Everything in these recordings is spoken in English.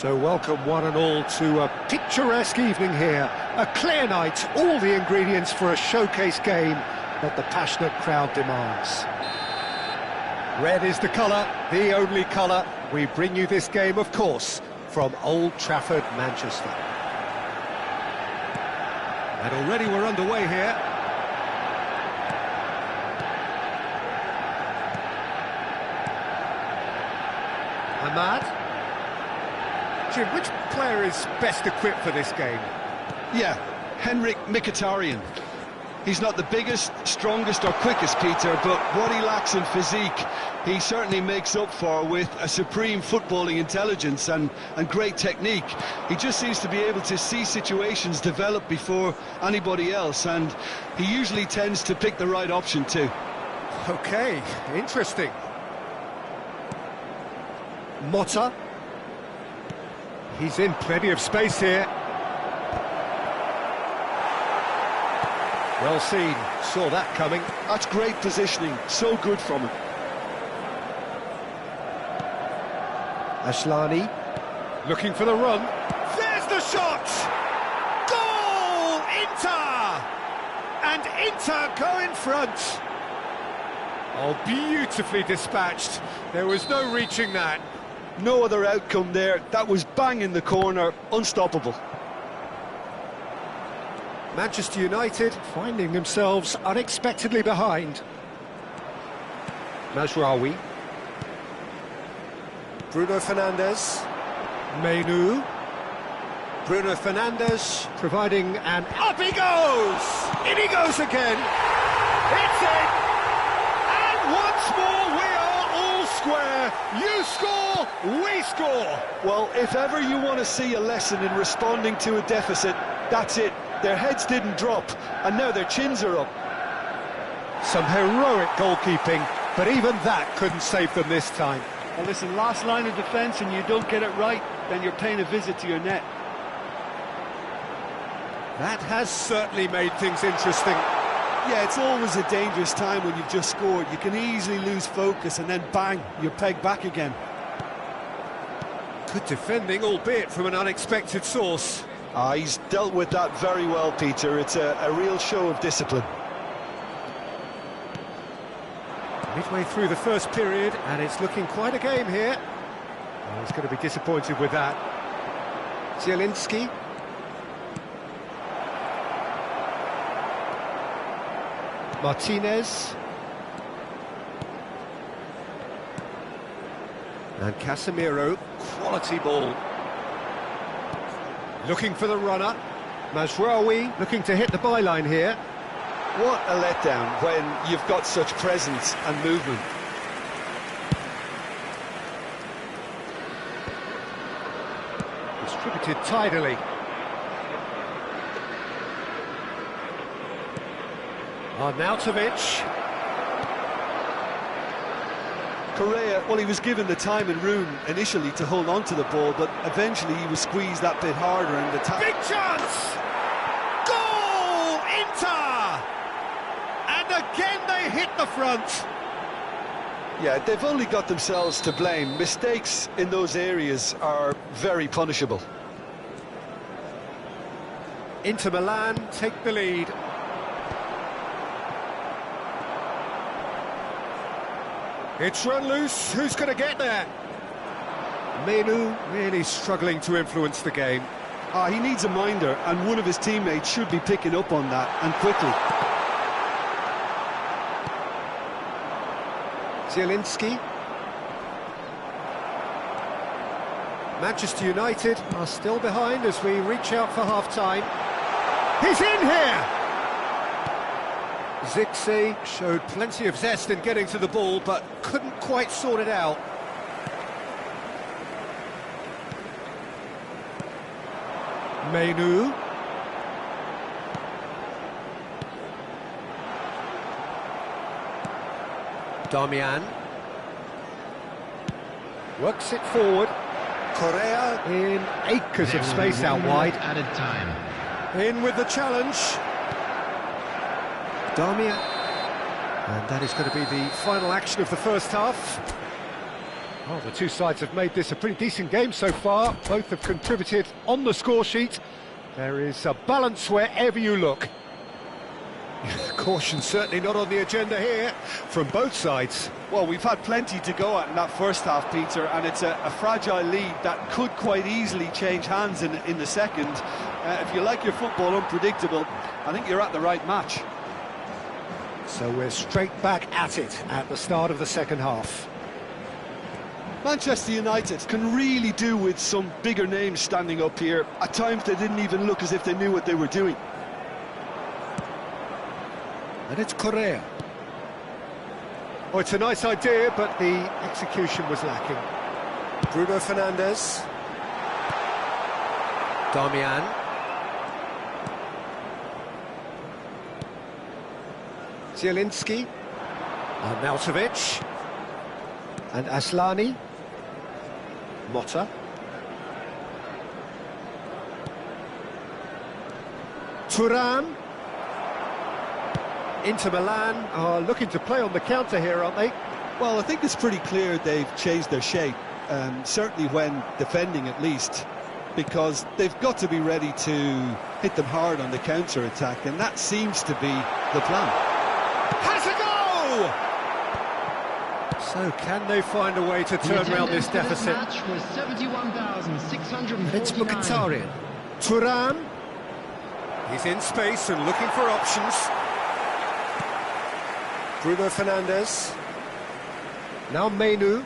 So welcome one and all to a picturesque evening here. A clear night, all the ingredients for a showcase game that the passionate crowd demands. Red is the colour, the only colour. We bring you this game, of course, from Old Trafford, Manchester. And already we're underway here. Ahmad. Jim, which player is best equipped for this game? Yeah, Henrik Mkhitaryan. He's not the biggest, strongest or quickest, Peter, but what he lacks in physique, he certainly makes up for with a supreme footballing intelligence and great technique. He just seems to be able to see situations develop before anybody else, and he usually tends to pick the right option too. Okay, interesting. Motta. He's in plenty of space here. Well seen, saw that coming. That's great positioning, so good from him. Ashlani, looking for the run. There's the shot! Goal! Inter! And Inter go in front. Oh, beautifully dispatched. There was no reaching that. No other outcome there. That was bang in the corner, unstoppable. Manchester United finding themselves unexpectedly behind. Mazraoui. Bruno Fernandes. Menu. Bruno Fernandes providing an... Up he goes! In he goes again! It's in! And once more we are all square. You score, we score! Well, if ever you want to see a lesson in responding to a deficit, that's it. Their heads didn't drop, and now their chins are up. Some heroic goalkeeping, but even that couldn't save them this time. Well, listen, last line of defence and you don't get it right, then you're paying a visit to your net. That has certainly made things interesting. Yeah, it's always a dangerous time when you've just scored. You can easily lose focus and then bang, you're pegged back again. Good defending, albeit from an unexpected source. He's dealt with that very well, Peter. It's a real show of discipline. Midway through the first period, and it's looking quite a game here. Oh, he's going to be disappointed with that. Zielinski. Martinez. And Casemiro, quality ball. Looking for the runner. Mazraoui looking to hit the byline here. What a letdown when you've got such presence and movement. Distributed tidily. Arnautovic. Correa, well, he was given the time and room initially to hold on to the ball, but eventually he was squeezed that bit harder and the time... Big chance! Goal! Inter! And again they hit the front. Yeah, they've only got themselves to blame. Mistakes in those areas are very punishable. Inter Milan take the lead. It's run loose, who's going to get there? Menu really struggling to influence the game. He needs a minder, and one of his teammates should be picking up on that, and quickly. Zielinski. Manchester United are still behind as we reach out for half-time. He's in here! Zixi showed plenty of zest in getting to the ball, but couldn't quite sort it out. Menu. Damian. Works it forward. Correa in acres of space out wide. Added time. In with the challenge. Damian. And that is going to be the final action of the first half. Well, the two sides have made this a pretty decent game so far. Both have contributed on the score sheet. There is a balance wherever you look. Caution certainly not on the agenda here from both sides. Well, we've had plenty to go at in that first half, Peter, and it's a fragile lead that could quite easily change hands in the second. If you like your football unpredictable, I think you're at the right match. So we're straight back at it at the start of the second half. Manchester United can really do with some bigger names standing up here. At times they didn't even look as if they knew what they were doing. And it's Correa. Oh, it's a nice idea, but the execution was lacking. Bruno Fernandes. Darmian. Zielinski. Arnautovic. And Aslani. Motta. Thuram. Inter Milan are looking to play on the counter here, aren't they? Well, I think it's pretty clear they've changed their shape, certainly when defending at least, because they've got to be ready to hit them hard on the counter-attack, and that seems to be the plan. Has a goal! So can they find a way to turn around this deficit? Match was 71,649. It's Mkhitaryan. Thuram. He's in space and looking for options. Bruno Fernandes. Now Menu.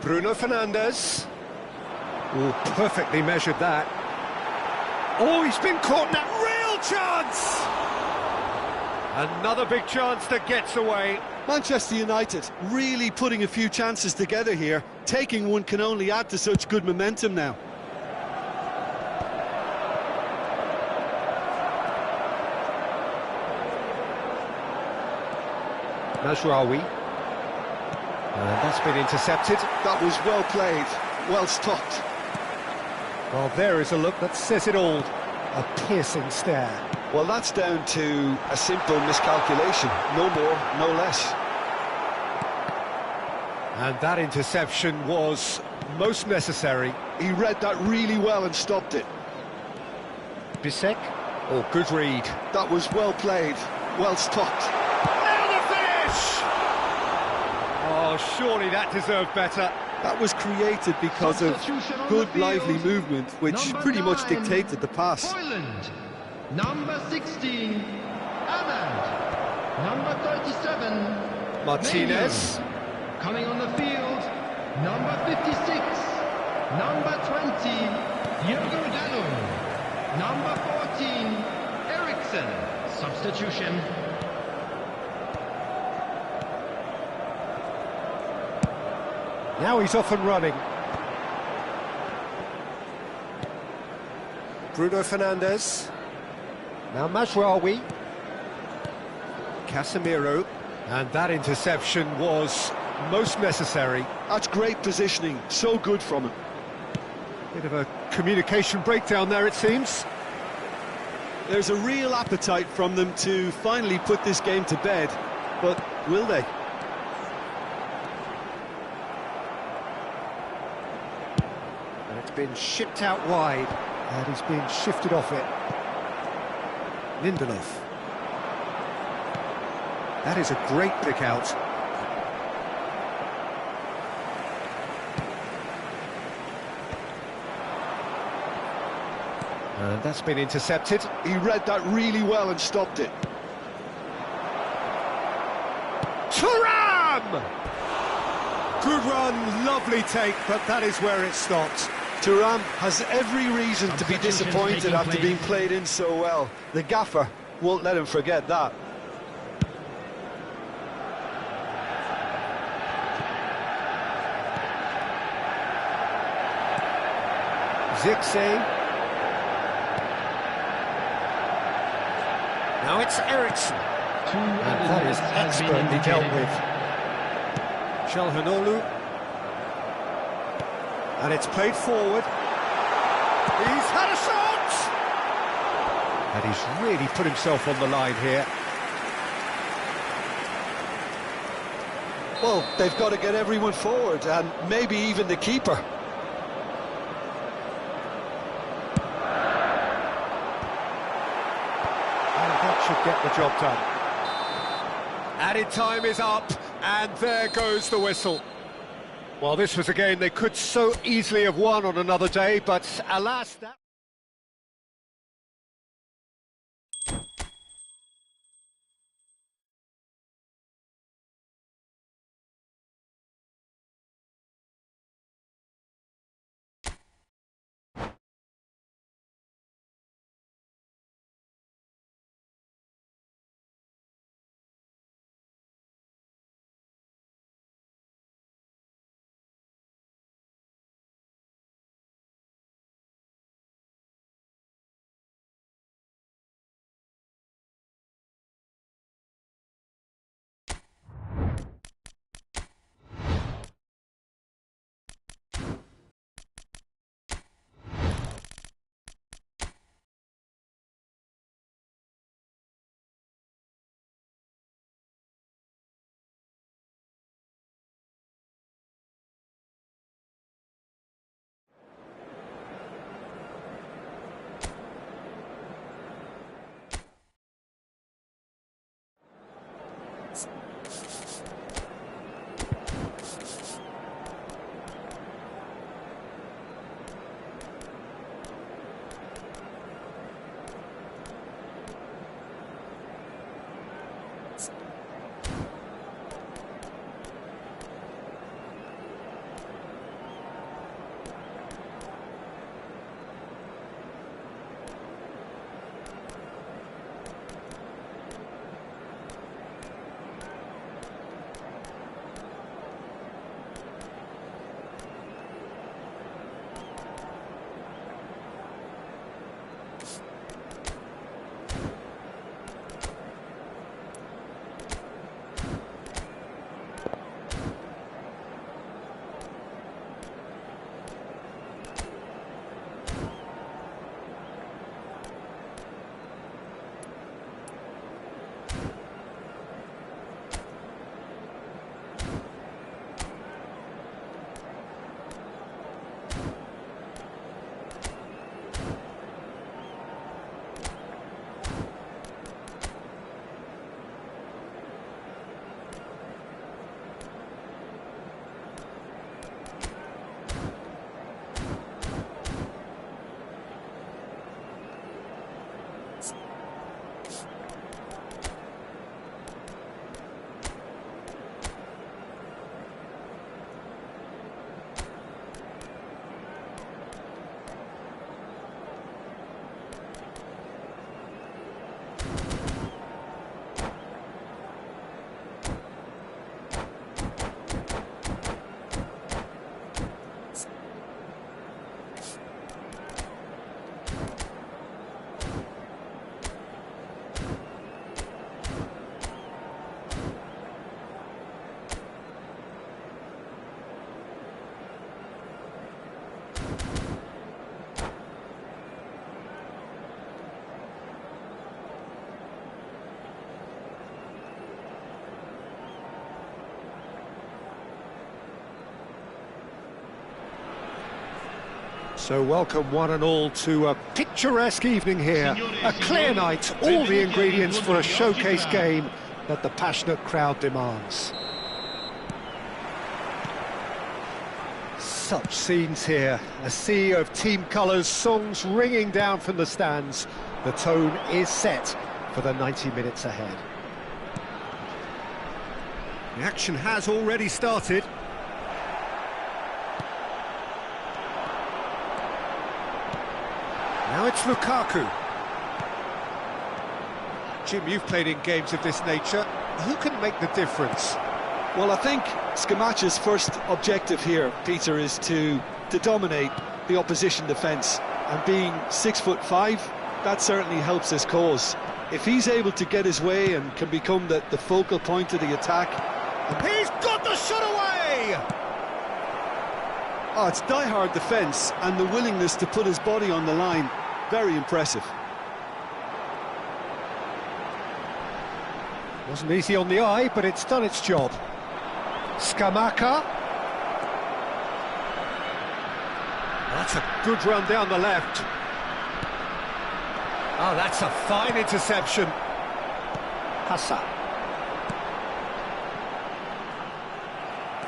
Bruno Fernandes. Oh, perfectly measured that. Oh, he's been caught in that real chance! Another big chance that gets away. Manchester United really putting a few chances together here. Taking one can only add to such good momentum now. Mazraoui. And that's been intercepted. That was well played, well stopped. Well, there is a look that says it all. A piercing stare. Well, that's down to a simple miscalculation. No more, no less. And that interception was most necessary. He read that really well and stopped it. Bisek. Oh, good read. That was well played, well stopped. Now the finish! Oh, surely that deserved better. That was created because of good, lively movement, which pretty much dictated the pass. Poland. Number 16, Ahmad. Number 37, Martinez. Menu. Coming on the field, number 56, number 20, Yogudalo. Number 14, Eriksson. Substitution. Now he's off and running. Bruno Fernandes. Now Mazraoui. Casemiro. And that interception was most necessary. That's great positioning, so good from him. Bit of a communication breakdown there, it seems. There's a real appetite from them to finally put this game to bed, but will they? And it's been shipped out wide, and he's been shifted off it. Lindelof. That is a great pick out. And that's been intercepted. He read that really well and stopped it. Thuram! Good run, lovely take, but that is where it stopped. Thuram has every reason to be disappointed after being played in so well. The gaffer won't let him forget that. Zirkzee. Now it's Eriksson. And that is expertly dealt with. Çalhanoğlu. And it's played forward. He's had a shot! And he's really put himself on the line here. Well, they've got to get everyone forward, and maybe even the keeper. And that should get the job done. Added time is up, and there goes the whistle. Well, this was a game they could so easily have won on another day, but alas, that... So welcome one and all to a picturesque evening here, a clear night, all the ingredients for a showcase game that the passionate crowd demands. Such scenes here, a sea of team colours, songs ringing down from the stands. The tone is set for the 90 minutes ahead. The action has already started. Now it's Lukaku. Jim, you've played in games of this nature. Who can make the difference? Well, I think Scamacca's first objective here, Peter, is to dominate the opposition defence. And being 6'5", that certainly helps his cause. If he's able to get his way and can become the focal point of the attack... He's got the shot away! Oh, it's die-hard defence and the willingness to put his body on the line. Very impressive. Wasn't easy on the eye, but it's done its job. Scamacca. That's a good run down the left. Oh, that's a fine interception. Hassa.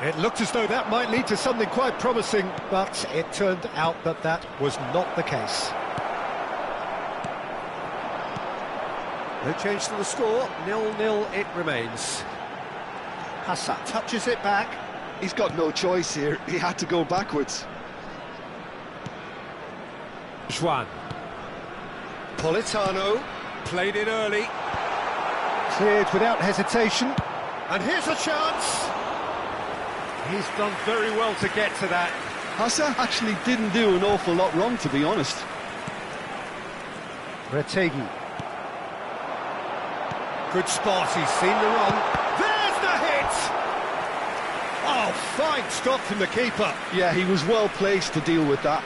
It looked as though that might lead to something quite promising, but it turned out that that was not the case. No change to the score, 0-0 it remains. Hassa touches it back. He's got no choice here, he had to go backwards. Juan. Politano played it early. Cleared without hesitation. And here's a chance. He's done very well to get to that. Hassa actually didn't do an awful lot wrong, to be honest. Retegi. Good spot, he's seen the run. There's the hit! Oh, fine stop from the keeper. Yeah, he was well placed to deal with that.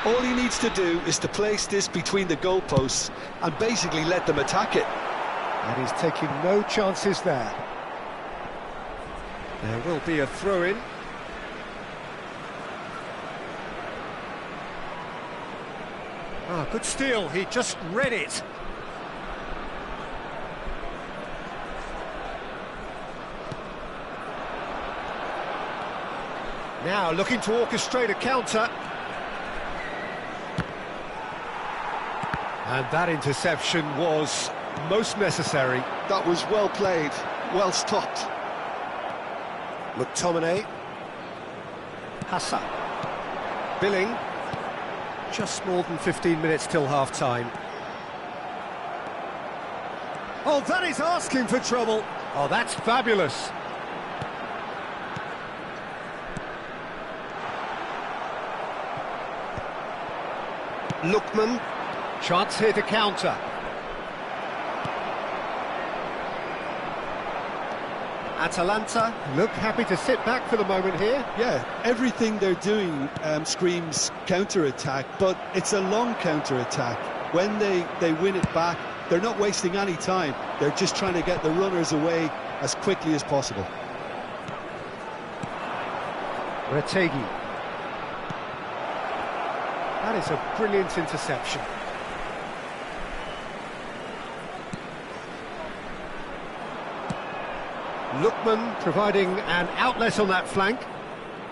All he needs to do is to place this between the goalposts and basically let them attack it. And he's taking no chances there. There will be a throw-in. Ah, good steal, he just read it. Now looking to orchestrate a counter. And that interception was most necessary. That was well played, well stopped. McTominay. Hassa. Billing. Just more than 15 minutes till half-time. Oh, that is asking for trouble. Oh, that's fabulous. Lookman. Chance here to counter. Atalanta look happy to sit back for the moment here. Yeah, everything they're doing screams counter-attack, but it's a long counter-attack. When they win it back, they're not wasting any time. They're just trying to get the runners away as quickly as possible. Retegi. That is a brilliant interception. Lookman providing an outlet on that flank.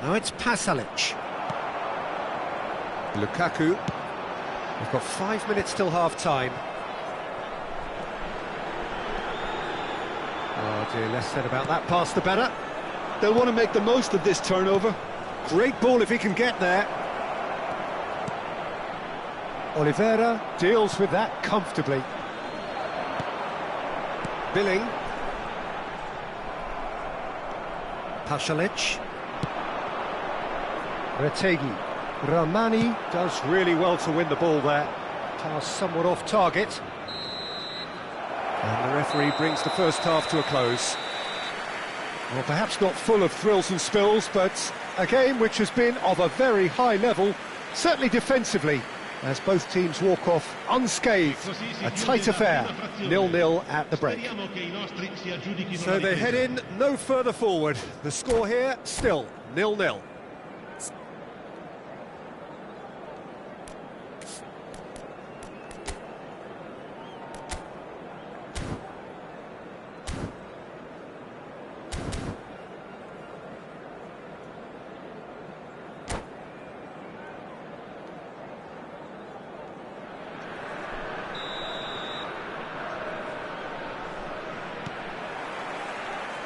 Now it's Pasalic. Lukaku. We've got 5 minutes till half-time. Oh dear, less said about that pass the better. They'll want to make the most of this turnover. Great ball if he can get there. Oliveira deals with that comfortably. Billing. Pasalic. Retegi. Ramani does really well to win the ball there. Pass somewhat off target. And the referee brings the first half to a close. Well, perhaps not full of thrills and spills, but a game which has been of a very high level, certainly defensively, as both teams walk off unscathed. A tight affair, 0-0 at the break. So they head in no further forward. The score here, still 0-0.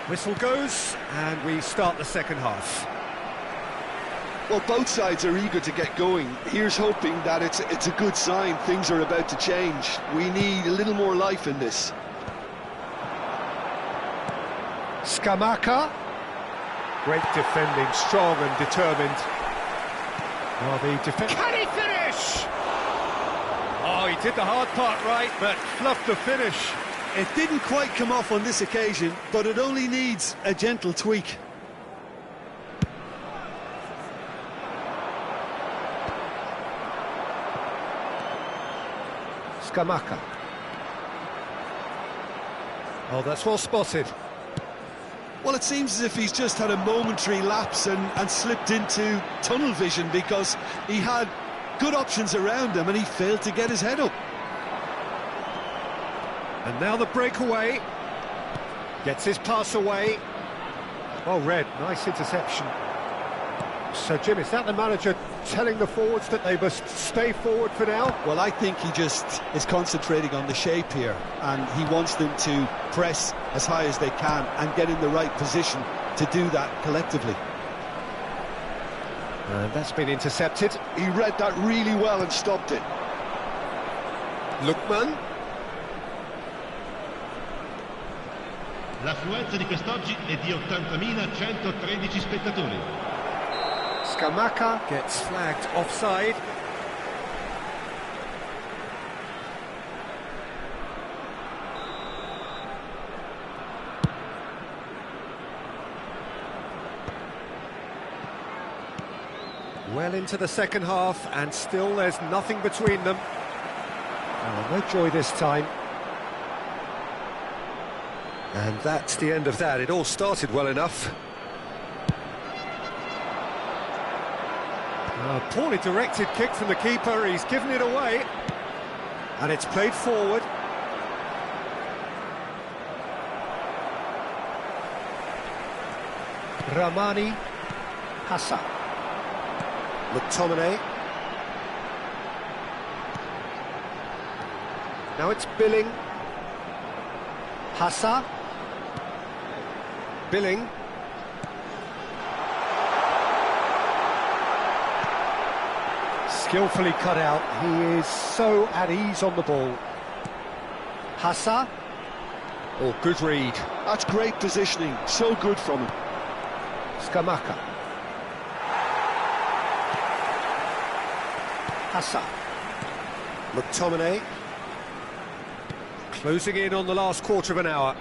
Whistle goes, and we start the second half. Well, both sides are eager to get going. Here's hoping that it's a good sign. Things are about to change. We need a little more life in this. Scamacca. Great defending, strong and determined. Well, can he finish? Oh, he did the hard part right, but fluffed the finish. It didn't quite come off on this occasion, but it only needs a gentle tweak. Scamacca. Oh, that's well spotted. Well, it seems as if he's just had a momentary lapse and slipped into tunnel vision, because he had good options around him and he failed to get his head up. And now the breakaway. Gets his pass away. Well read, nice interception. So, Jim, is that the manager telling the forwards that they must stay forward for now? Well, I think he just is concentrating on the shape here, and he wants them to press as high as they can and get in the right position to do that collectively. And that's been intercepted. He read that really well and stopped it. Lookman. L'affluenza di quest'oggi è di 80.113 spettatori. Scamacca gets flagged offside. Well into the second half, and still there's nothing between them. Oh, no joy this time. And that's the end of that. It all started well enough. A poorly directed kick from the keeper. He's given it away. And it's played forward. Ramani Hassan. McTominay. Now it's Billing. Hassan. Billing. Skillfully cut out. He is so at ease on the ball. Hassan. Oh, good read. That's great positioning. So good from him. Scamacca. Hassan. McTominay. Closing in on the last quarter of an hour.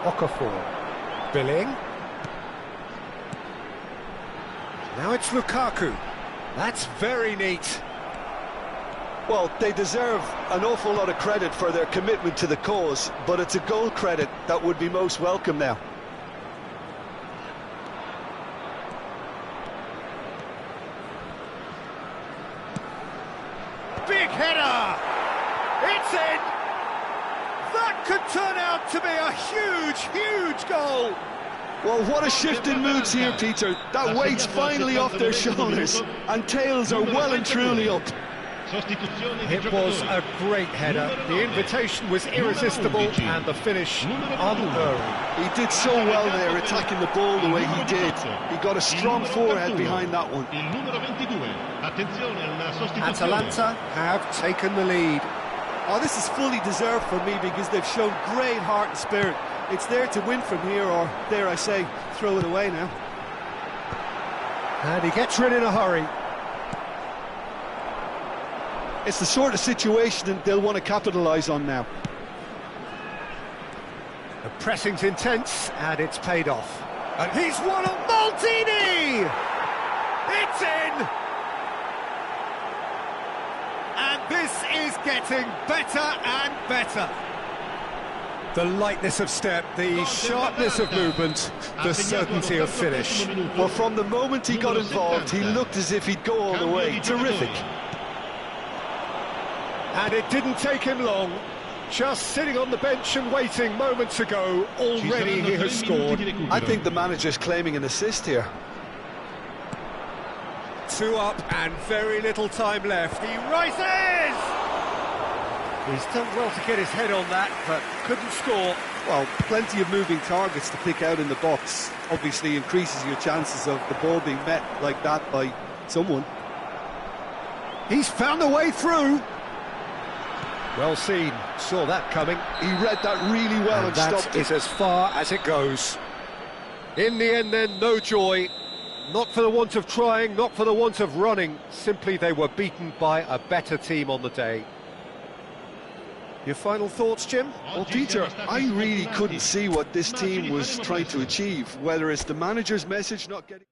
Okafor. Billing. Now it's Lukaku. That's very neat. Well, they deserve an awful lot of credit for their commitment to the cause, but it's a goal credit that would be most welcome now. Big header! It's in! That could turn out to be a huge, huge goal! Well, what a shift in moods here, Peter. That weight's finally off their shoulders, and tails are well and truly up. It was a great header. The invitation was irresistible, and the finish unerring. He did so well there, attacking the ball the way he did. He got a strong forehead behind that one. Atalanta have taken the lead. Oh, this is fully deserved for me, because they've shown great heart and spirit. It's there to win from here, or, dare I say, throw it away now. And he gets rid in a hurry. It's the sort of situation that they'll want to capitalise on now. The pressing's intense, and it's paid off. And he's won a Maldini! It's in! And this is getting better and better. The lightness of step, the sharpness of movement, the certainty of finish. Well, from the moment he got involved, he looked as if he'd go all the way. Terrific. And it didn't take him long. Just sitting on the bench and waiting moments ago, already he has scored. I think the manager's claiming an assist here. 2 up and very little time left. He rises! He's done well to get his head on that, but couldn't score. Well, plenty of moving targets to pick out in the box. Obviously increases your chances of the ball being met like that by someone. He's found a way through. Well seen, saw that coming. He read that really well and stopped it. That is as far as it goes. In the end then, no joy. Not for the want of trying, not for the want of running. Simply they were beaten by a better team on the day. Your final thoughts, Jim? Well, Peter, I really couldn't see what this team was trying to achieve, whether it's the manager's message not getting...